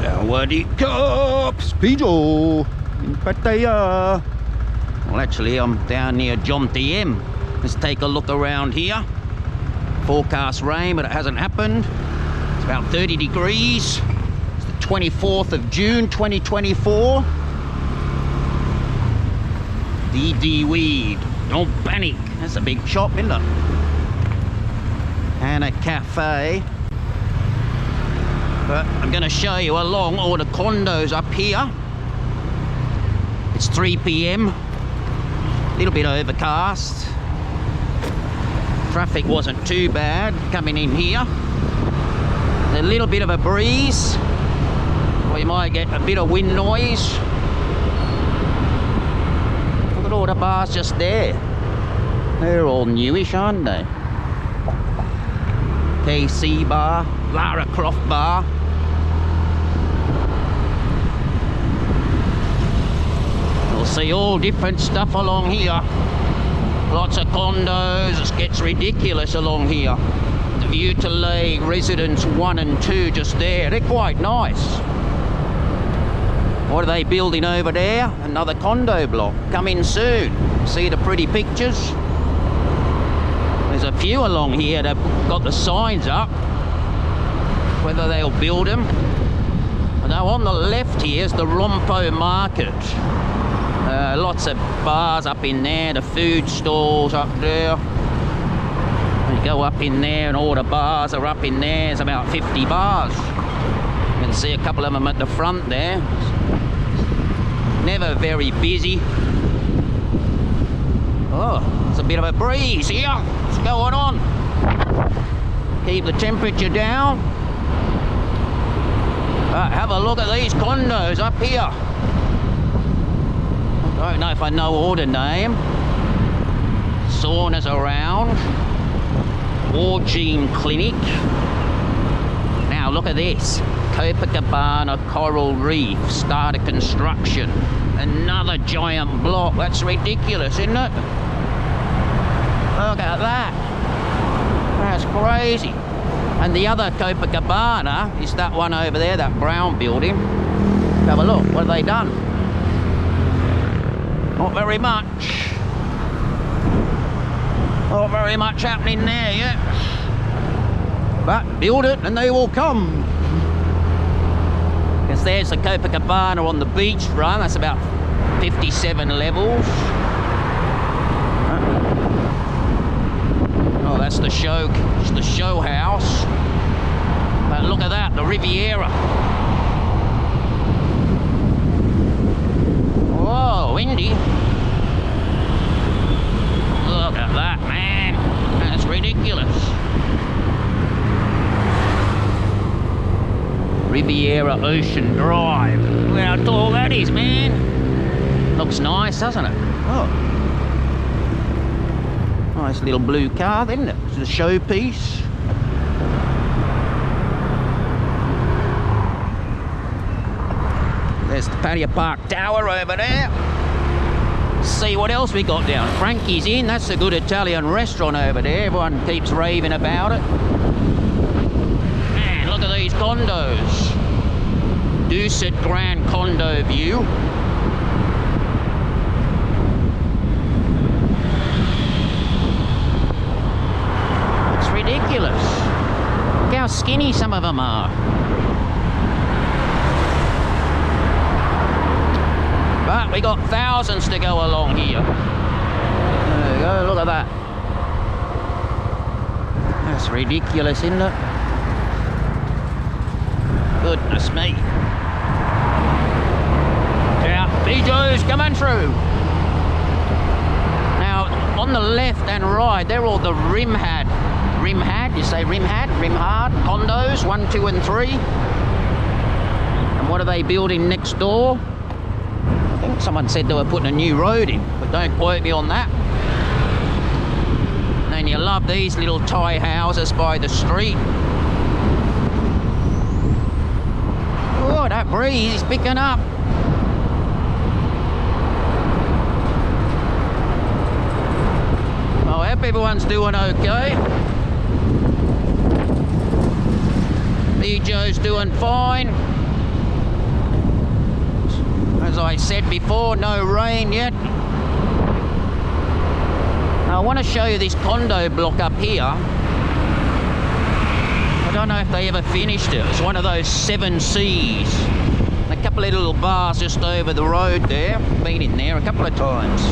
Sawadee Cups, Pijo in Pattaya. Well, actually, I'm down near Jomtien. Let's take a look around here. Forecast rain, but it hasn't happened. It's about 30 degrees. It's the 24th of June, 2024. DD Weed. Don't panic. That's a big shop, isn't it? And a cafe. But I'm going to show you along all the condos up here. It's 3 p.m. A little bit overcast. Traffic wasn't too bad coming in here. There's a little bit of a breeze. We might get a bit of wind noise. Look at all the bars just there. They're all newish, aren't they? KC Bar, Lara Croft Bar. You'll see all different stuff along here. Lots of condos. It gets ridiculous along here. The View to Lay Residence 1 and 2 just there. They're quite nice. What are they building over there? Another condo block. Coming soon. See the pretty pictures? There's a few along here that have got the signs up. Whether they'll build them. Now on the left here is the Rompo Market. Lots of bars up in there, the food stalls up there. You go up in there and all the bars are up in there. There's about 50 bars. You can see a couple of them at the front there. Never very busy. Oh, it's a bit of a breeze here. What's going on? Keep the temperature down. Have a look at these condos up here. I don't know if I know all the name. Saunas around. Orgene Clinic. Now look at this. Copacabana Coral Reef started construction. Another giant block. That's ridiculous, isn't it? Look at that. That's crazy. And the other Copacabana is that one over there, that brown building. Have a look. What have they done? Not very much. Not very much happening there yet. But build it and they will come. Because there's the Copacabana on the beachfront. That's about 57 levels. Oh, that's the show. It's the show house. But look at that, the Riviera. Whoa, windy. Look at that, man. That's ridiculous. Riviera Ocean Drive. Look how tall that is, man. Looks nice, doesn't it? Oh. Nice little blue car, isn't it? It's a showpiece. There's the Pattaya Park Tower over there. See what else we got down. Frankie's Inn, that's a good Italian restaurant over there. Everyone keeps raving about it. Man, look at these condos. Dusit Grand Condo View. It's ridiculous. Look how skinny some of them are. But we got thousands to go along here. There you go, look at that. That's ridiculous, isn't it? Goodness me. Yeah, Pijo's coming through. Now, on the left and right, they're all the Rimhad. Rimhad, you say Rimhad? Rimhad condos, 1, 2 and 3. And what are they building next door? I think someone said they were putting a new road in, but don't quote me on that. And then you love these little Thai houses by the street. Oh, that breeze is picking up. Oh, I hope everyone's doing okay. Joe's doing fine. As I said before, no rain yet. Now I want to show you this condo block up here. I don't know if they ever finished it. It's one of those 7 Cs. A couple of little bars just over the road there. Been in there a couple of times.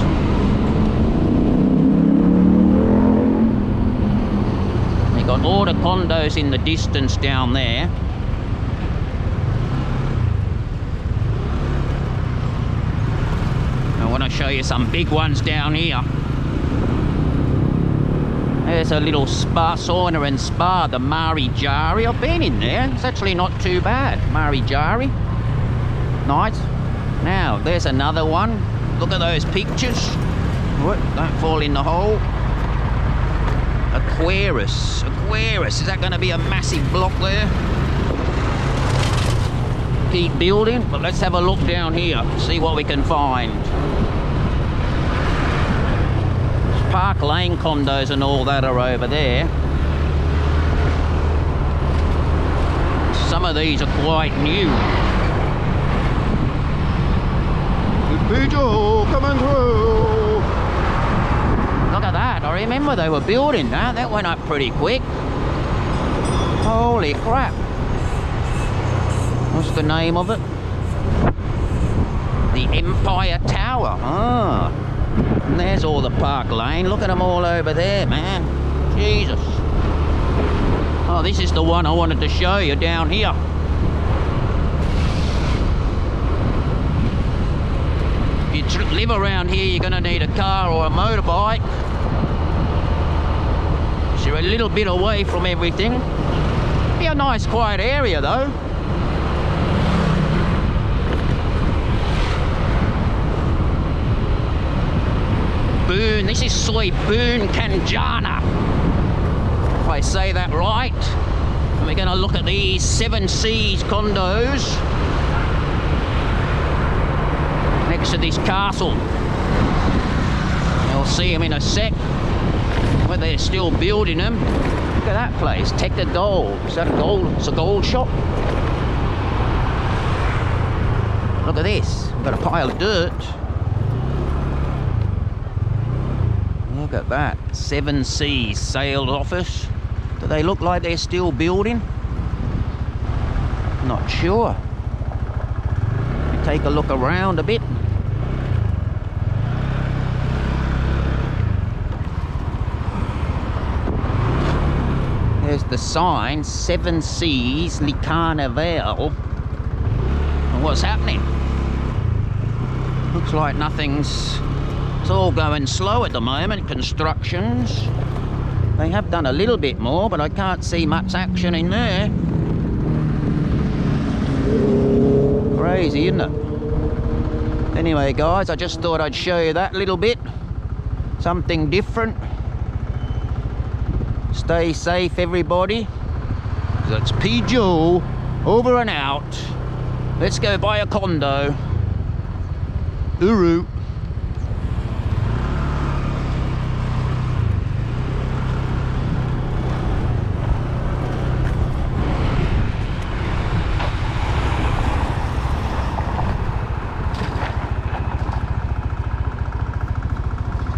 They got all the condos in the distance down there. I want to show you some big ones down here. There's a little spa, sauna and spa, the Jari. I've been in there. It's actually not too bad. Jari. Nice. Now, there's another one. Look at those pictures. What? Don't fall in the hole. Aquarius. Aquarius. Is that going to be a massive block there? Keep building, but let's have a look down here. See what we can find. Park Lane condos and all that are over there. Some of these are quite new. Pijo, coming through. Look at that. I remember they were building that. That went up pretty quick. Holy crap. What's the name of it? The Empire Tower. Ah. And there's all the Park Lane. Look at them all over there, man. Jesus. Oh, this is the one I wanted to show you down here. If you live around here, you're going to need a car or a motorbike. So you're a little bit away from everything. Be a nice quiet area though. This is Bun Kanchana, if I say that right. And we're going to look at these 7 Cs condos next to this castle. You'll see them in a sec, whether they're still building them. Look at that place, Tech of Gold. Is that a gold? It's a gold shop. Look at this, we've got a pile of dirt. Look at that, 7 Cs sales office. Do they look like they're still building? Not sure. Take a look around a bit. There's the sign, 7 Cs Le Carnival. And what's happening? Looks like nothing's... It's all going slow at the moment, constructions. They have done a little bit more, but I can't see much action in there. Crazy, isn't it? Anyway, guys, I just thought I'd show you that little bit. Something different. Stay safe, everybody. That's Pijo, over and out. Let's go buy a condo. Uru.